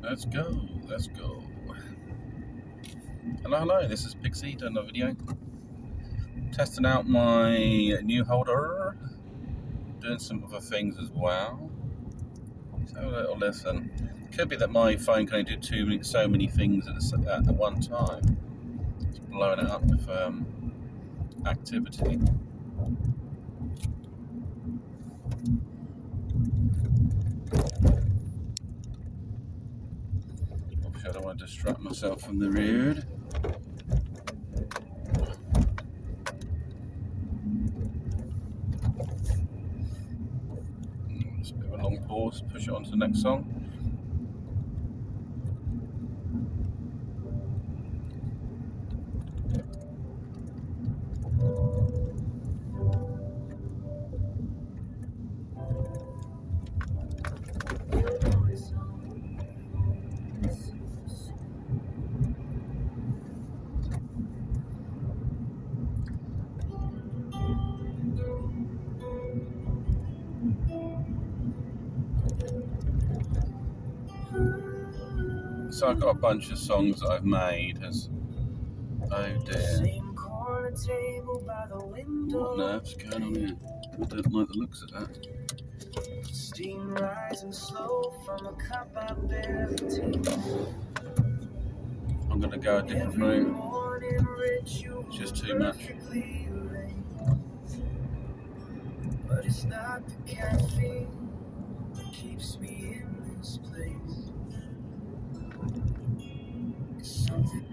Let's go. Hello, this is Piggsy doing a video. Testing out my new holder. Doing some other things as well. So have a little listen. Could be that my phone can only do so many things at one time. It's blowing it up with activity. Obviously I don't want to distract myself from the road. It's a bit of a long pause, push it on to the next song. So I've got a bunch of songs that I've made as oh dear. What on earth's going on here? I don't like the looks of that. Steam rising slow from a cup I barely take. I'm gonna go a different route. It's just too much. But it's not the caffeine that keeps me in this place. It's something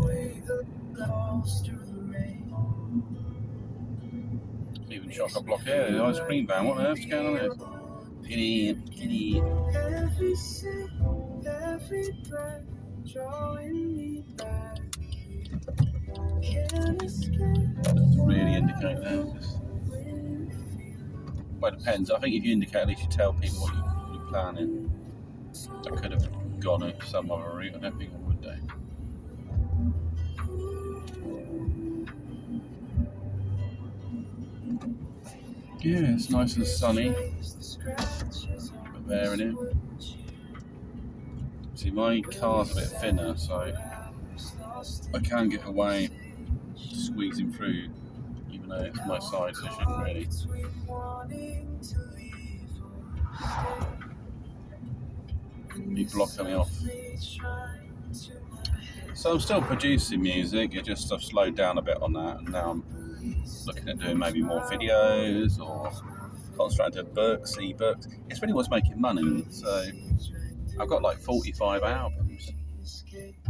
away that falls through the rain. Even chock-a-block here, the ice cream van. What on earth's going on here? Giddy. Every sip, every breath, drawing me back. Can't escape. Doesn't really indicate that. Well, it depends. I think if you indicate, at least you tell people what you're planning. I could have gone some other route. I don't think I would do. Yeah, it's nice and sunny. But there in it. See, my car's a bit thinner, so I can get away squeezing through, even though it's my side, so I shouldn't really. Be blocking me off. So I'm still producing music, I've slowed down a bit on that, and now I'm looking at doing maybe more videos or concentrating on books, e-books. It's really what's making money, so I've got like 45 albums.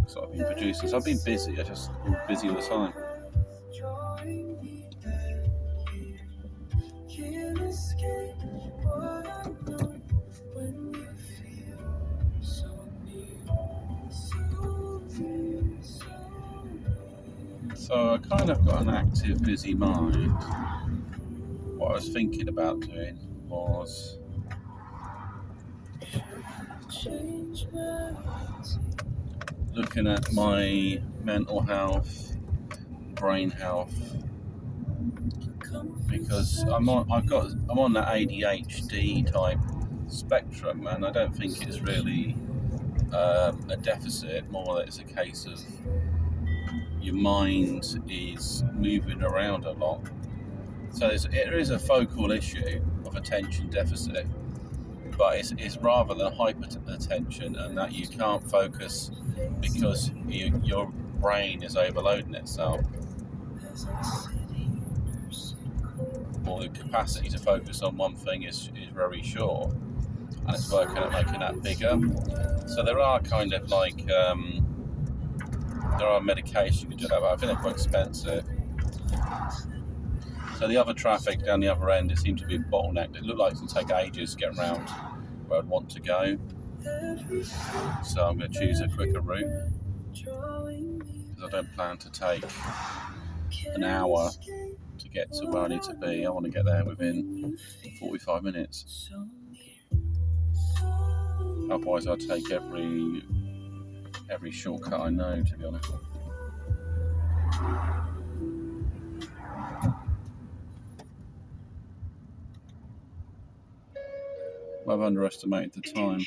So I've been producing, so I've been busy, I've just been busy all the time. So I kind of got an active, busy mind. What I was thinking about doing was looking at my mental health, brain health, because I'm on that ADHD type spectrum, and I don't think it's really a deficit. More that it's a case of your mind is moving around a lot. So it is a focal issue of attention deficit, but it's rather than hyperattention, and that you can't focus because your brain is overloading itself, or the capacity to focus on one thing is very short, and it's working at making that bigger. So there are kind of like there are medications you can do that, but I think they're quite expensive. So the other traffic down the other end, it seemed to be bottlenecked. It looked like it would take ages to get around where I'd want to go. So I'm going to choose a quicker route, because I don't plan to take an hour to get to where I need to be. I want to get there within 45 minutes. Otherwise I'll take every shortcut I know, to be honest. I've underestimated the time.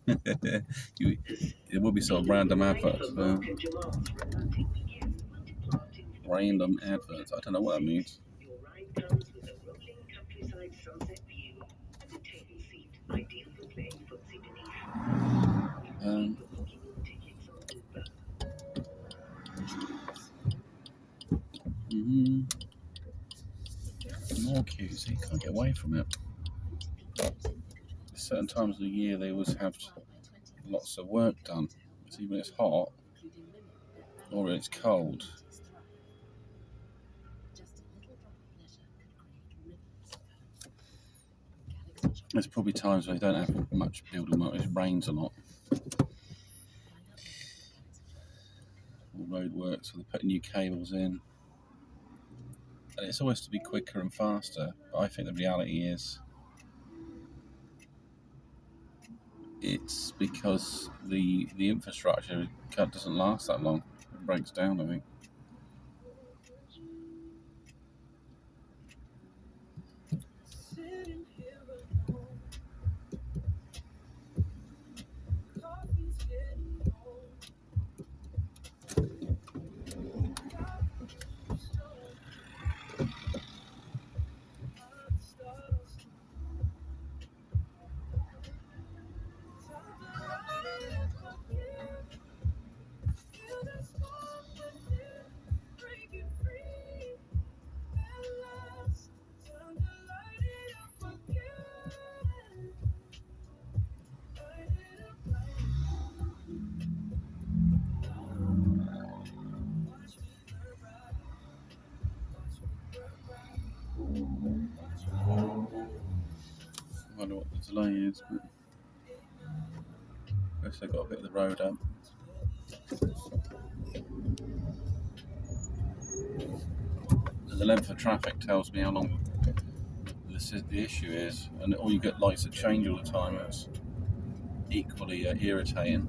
It will be sort of random adverts. Random adverts. I don't know what that means. More queues. You can't get away from it. Certain times of the year they always have lots of work done. It's either it's hot or it's cold. There's probably times where they don't have much building work. It rains a lot. Or road works, so they put new cables in. And it's always to be quicker and faster. But I think the reality is it's because the infrastructure doesn't last that long. It breaks down, I think. I wonder what the delay is, but I guess they got a bit of the road up. And the length of traffic tells me how long the issue is, and all you get lights that change all the time. It's equally irritating.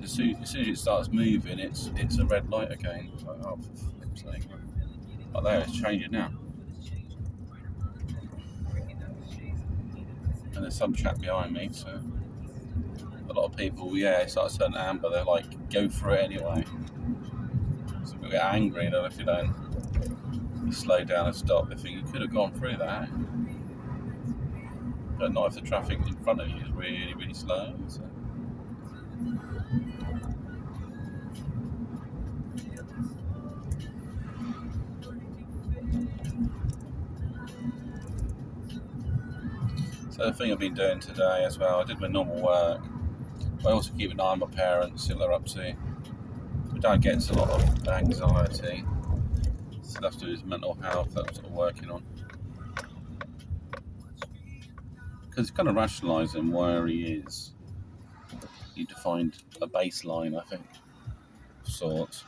As soon as it starts moving, it's a red light again. It's like, oh, for flip's sake. Oh, there, it's changing now. And there's some chap behind me, so a lot of people, it starts turning amber, they're like, go for it anyway. So we get angry though if you don't. You slow down and stop. They think you could have gone through that, but not if the traffic in front of you is really, really slow. So. So the thing I've been doing today as well, I did my normal work. I also keep an eye on my parents, see what they're up to. My dad gets a lot of anxiety, so that's to do with his mental health that I'm sort of working on. Because it's kind of rationalising where he is. You need to find a baseline, I think, of sorts.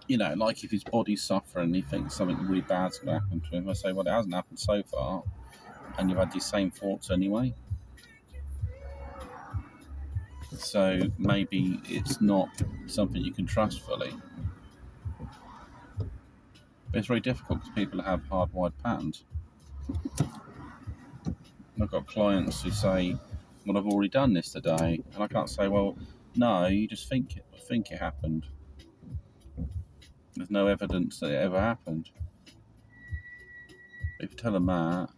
You know, like if his body's suffering, he thinks something really bad's going to happen to him. I say, well, it hasn't happened so far, and you've had these same thoughts anyway. So maybe it's not something you can trust fully. But it's very difficult because people have hardwired patterns. I've got clients who say, well, I've already done this today, and I can't say, well, no, you just think it happened. There's no evidence that it ever happened. If you tell them that,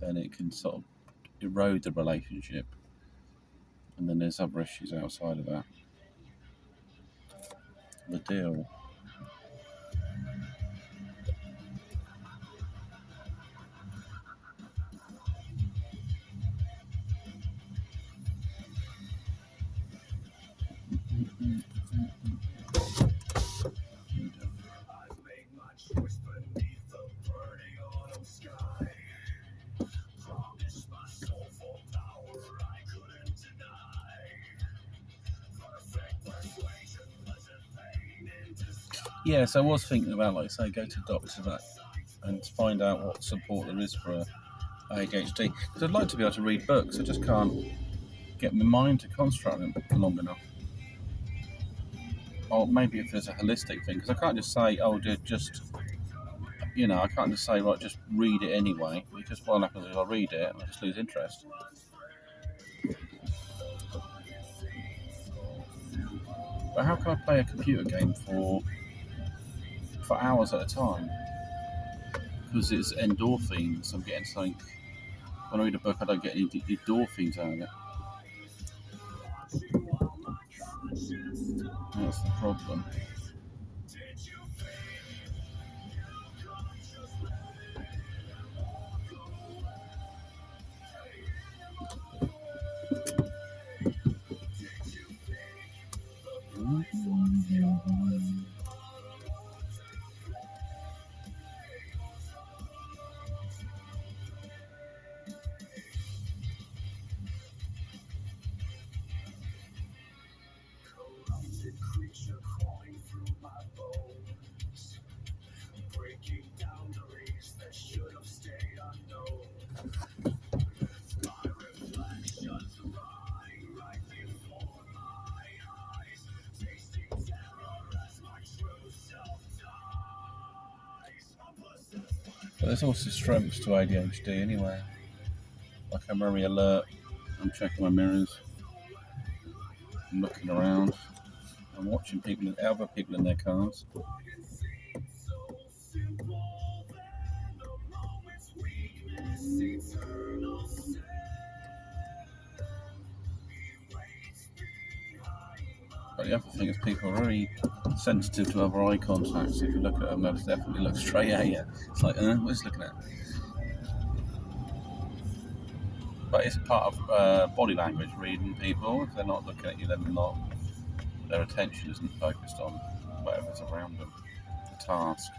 then it can sort of erode the relationship, and then there's other issues outside of that. The deal. Yeah, so I was thinking about, like, say, go to doctors and find out what support there is for ADHD. Because I'd like to be able to read books, I just can't get my mind to concentrate on them long enough. or maybe if there's a holistic thing, because I can't just say, oh, just, I can't just say, right, just read it anyway, because what happens is I read it and I just lose interest. But how can I play a computer game for hours at a time? Because it's endorphins. I'm getting something. When I read a book, I don't get any endorphins out of it. That's the problem. But there's also strengths to ADHD anyway. Like I'm very alert. I'm checking my mirrors. I'm looking around. I'm watching other people in their cars. But the other thing is people are very sensitive to other eye contacts. If you look at them, they'll definitely look straight at you. It's like, what's he looking at? But it's part of body language, reading people. If they're not looking at you, then their attention isn't focused on whatever's around them, the task.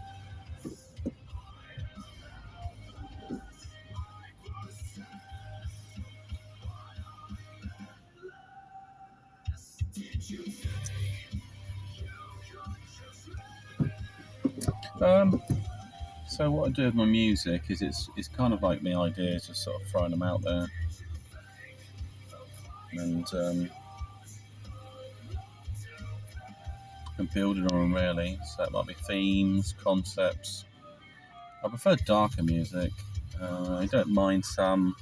So what I do with my music is it's kind of like my ideas, just sort of throwing them out there, and building on them really. So it might be themes, concepts. I prefer darker music. I don't mind some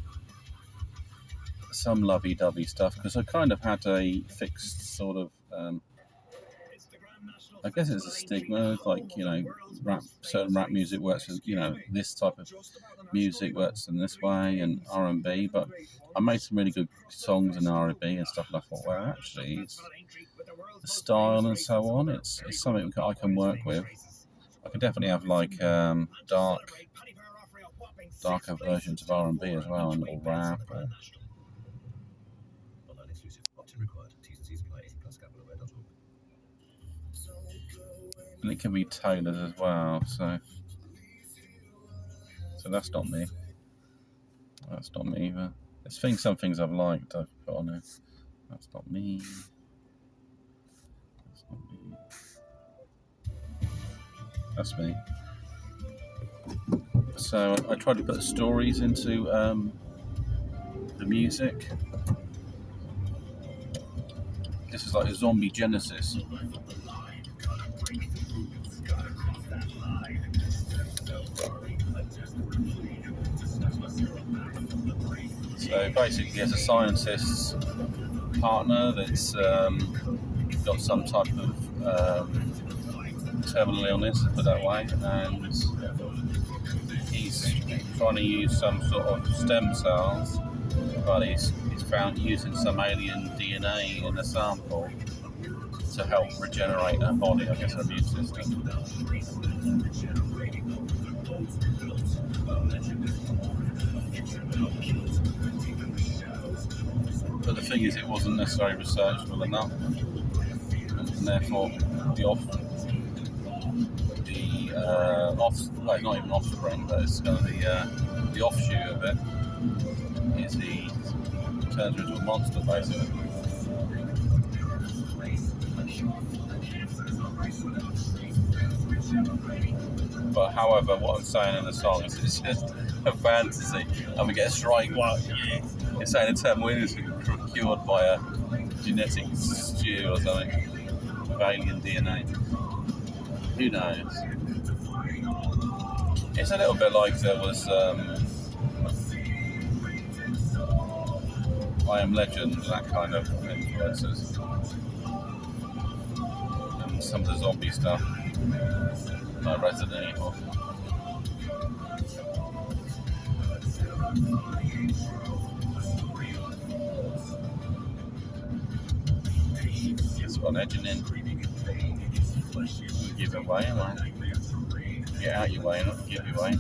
lovey-dovey stuff because I kind of had a fixed sort of. I guess it's a stigma, like certain rap music works as this type of music works in this way, and R&B. But I made some really good songs in R&B and stuff, and I thought, well, actually, it's the style and so on. It's something I can work with. I can definitely have like darker versions of R&B as well, and or rap. And it can be tailored as well, so that's not me. That's not me either. There's some things I've liked I've put on it. That's not me. That's not me. That's me. So I try to put stories into the music. This is like a zombie genesis. So basically, as a scientist's partner that's got some type of terminal illness, to put that way, and he's trying to use some sort of stem cells, but he's found using some alien DNA in a sample to help regenerate her body, I guess her immune system. But the thing is, it wasn't necessarily researchable enough, and therefore not even offspring, but it's kind of the offshoot of it is he turns into a monster, basically. But however, what I'm saying in the song is it's just a fantasy. I'm gonna get a strike one. Yeah. It's saying a terminal illness is cured by a genetic stew or something. with alien DNA. Who knows? It's a little bit like there was I Am Legend, that kind of influences, and some of the zombie stuff, like Resident Evil. It's got an edging in. Give it away, am I? Get out your way, not give you away.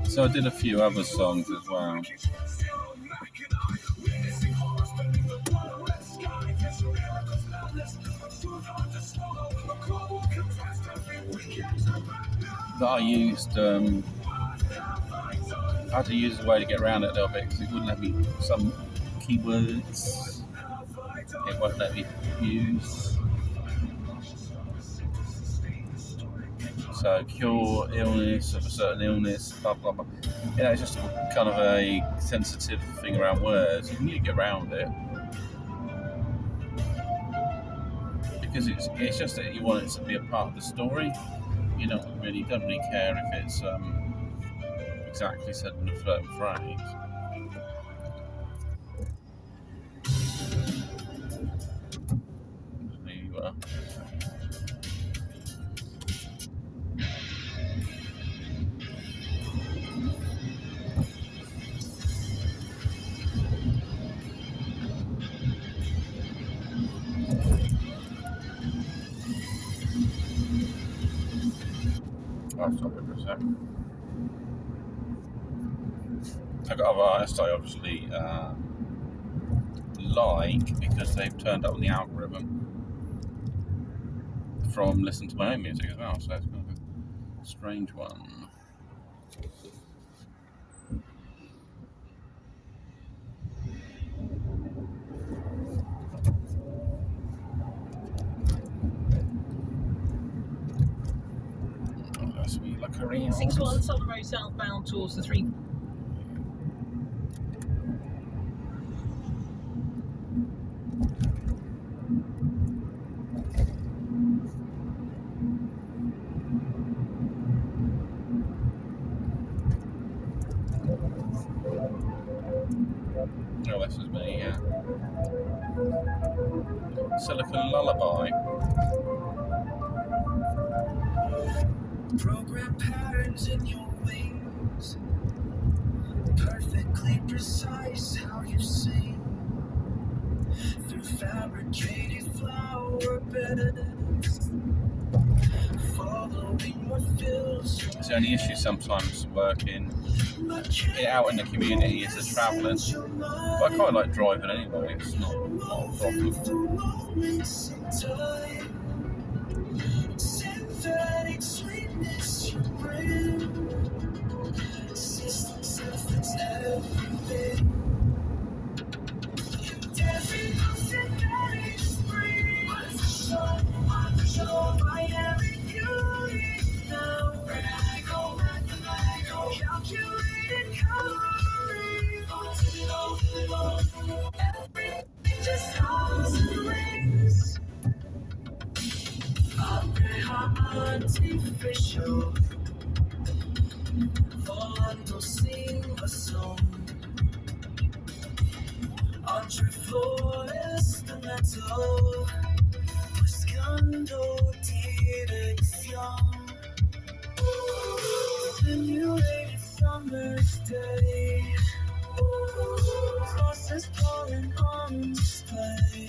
So I did a few other songs as well. That I used, I had to use a way to get around it a little bit because it wouldn't let me, some keywords it won't let me use. So cure illness of a certain illness, blah blah blah. You know, it's just kind of a sensitive thing around words. You need to get around it because it's just that you want it to be a part of the story. You don't really care if it's exactly said in a certain phrase. There you are. I'll stop it for a sec. I've got other artists I obviously like because they've turned up on the algorithm from listening to my own music as well, so it's kind of a strange one. Let's be like a 61 Southern Road southbound towards the 3. Oh, this is me, yeah. Silicon Lullaby. Program patterns in your wings, perfectly precise how you sing through fabricated flower beds, following what fills your It's the only issue sometimes working out in the community is the travelling. But I quite like driving anyway, it's not a problem. Synthetic sweetness you bring, system self, it's everything. Every synthetic spring, show my every beauty now. Calculated coloring, everything just holds and rings. Artificial, falando sing a song. Entre flores de metal, buscando dirección. Simulated summer's day, process pouring on display.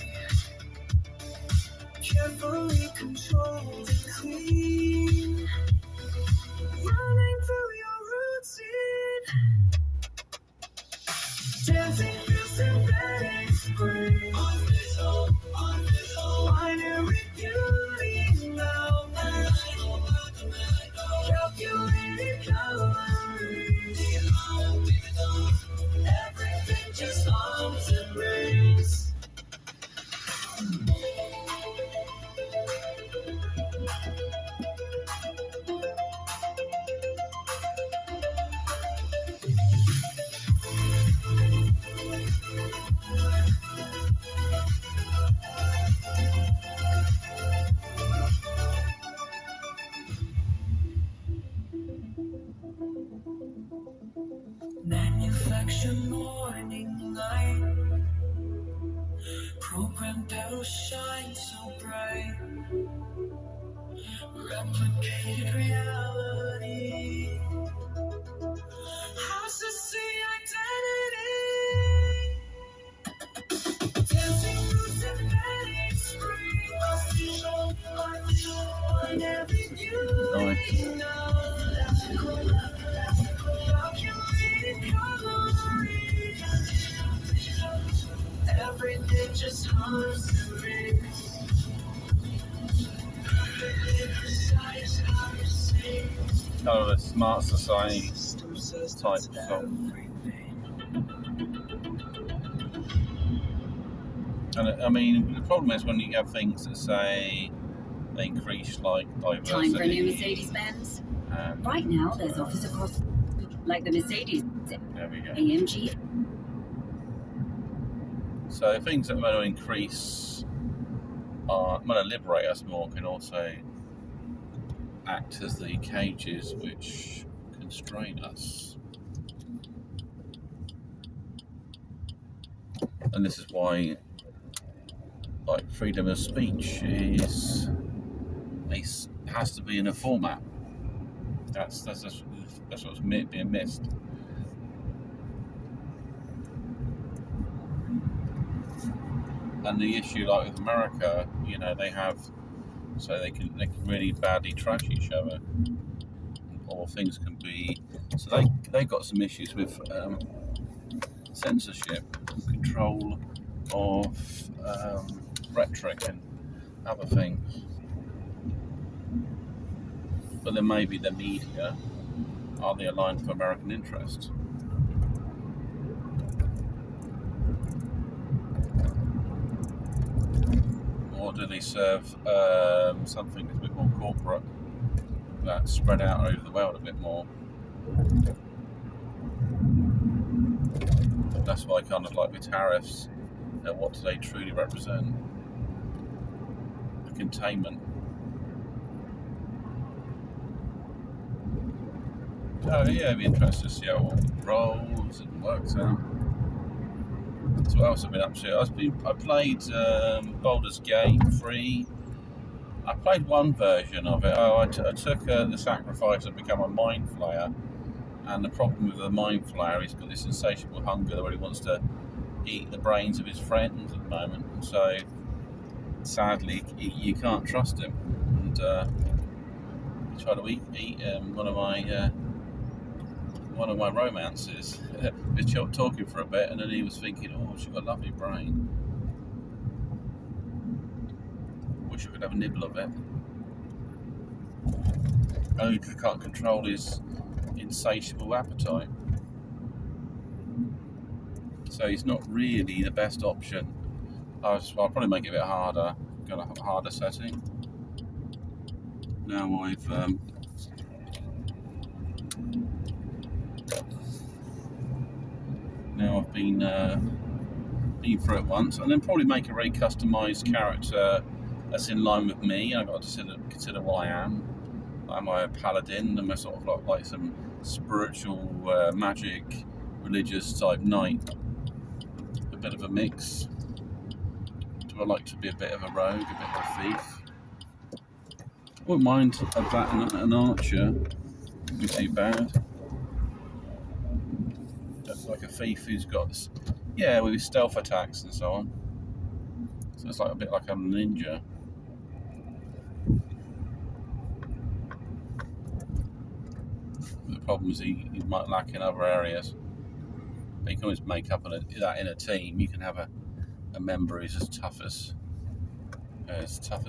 Carefully controlled and clean, running through your routine. Dancing through synthetic spring, binary beauty now. Calculated calories, everything just hums and rings. Manufacture morning light, program that'll shine so bright, replicated reality, how's to see identity, dancing through synthetic spring, on every beauty now. Calculated calories, everything just hums and rings. Perfectly precise how you sing. Kind of a smart society type song. And I mean, the problem is when you have things that say they increase like diversity. Time for a new Mercedes-Benz. Right now, there's offers across, like the Mercedes There we go. AMG. So things that are going to increase are going to liberate us more can also act as the cages which constrain us. And this is why, like, freedom of speech has to be in a format. That's what's being missed. And the issue, like with America, you know, they have, so they can really badly trash each other, or things can be. So they got some issues with censorship, control of rhetoric and other things. But then maybe the media, are they aligned for American interests? Or do they serve something that's a bit more corporate, that's spread out over the world a bit more? That's why, kind of like with tariffs, what do they truly represent? The containment. Oh yeah, it'd be interesting to see how it rolls and works out. So what else have I been up to? I played Baldur's Gate 3. I played one version of it. I took the sacrifice and become a mind flayer. And the problem with the mind flayer, he's got this insatiable hunger where he wants to eat the brains of his friends at the moment. And so, sadly, you can't trust him. And he tried to eat one of my romances. We were talking for a bit, and then he was thinking, "Oh, she's got a lovely brain. Wish I could have a nibble of it." Oh, he can't control his insatiable appetite. So he's not really the best option. I'll probably make it a bit harder. Got a harder setting. Now I've been through it once, and then probably make a very customised character that's in line with me. I've got to consider what I am. Am I a paladin? Am I sort of like some spiritual, magic, religious type knight a bit of a mix. Do I like to be a bit of a rogue, a bit of a thief? I wouldn't mind a bat and an archer. Wouldn't be too bad. Just like a thief who's got, with his stealth attacks and so on. So it's like a bit like a ninja. The problem is he might lack in other areas. But you can always make up that in a team. You can have a member who's as tough as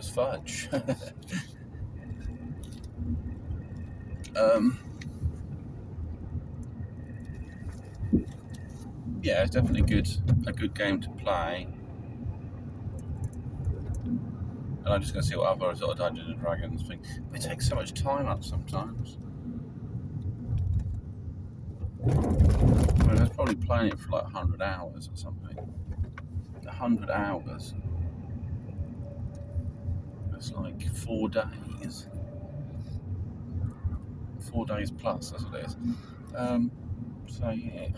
fudge. Yeah, it's definitely a good game to play. And I'm just going to see what other sort of Dungeons and Dragons thing. But it takes so much time up sometimes. I was probably playing it for like 100 hours or something. 100 hours. It's like 4 days. 4 days plus, that's what it is. So yeah.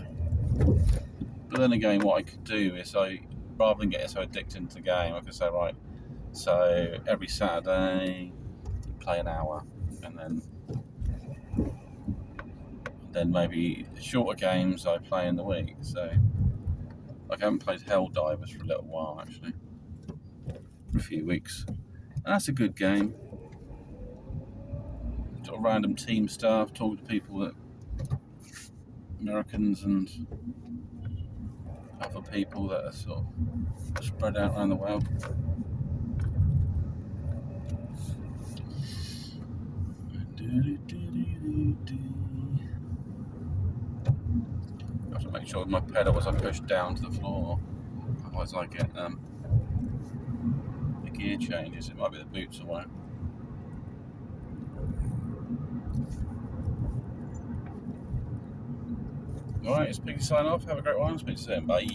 But then again, what I could do is, rather than getting so addicted to the game, I could say, right, so every Saturday you play an hour, and then maybe shorter games I play in the week. So like, I haven't played Helldivers for a little while, actually, for a few weeks. And that's a good game. Sort of random team stuff, talk to people that Americans and other people that are sort of spread out around the world. I have to make sure my pedals are pushed down to the floor, otherwise I get the gear changes. It might be the boots or what. Alright, it's Piggsy sign off. Have a great one. Speak to you soon. Bye.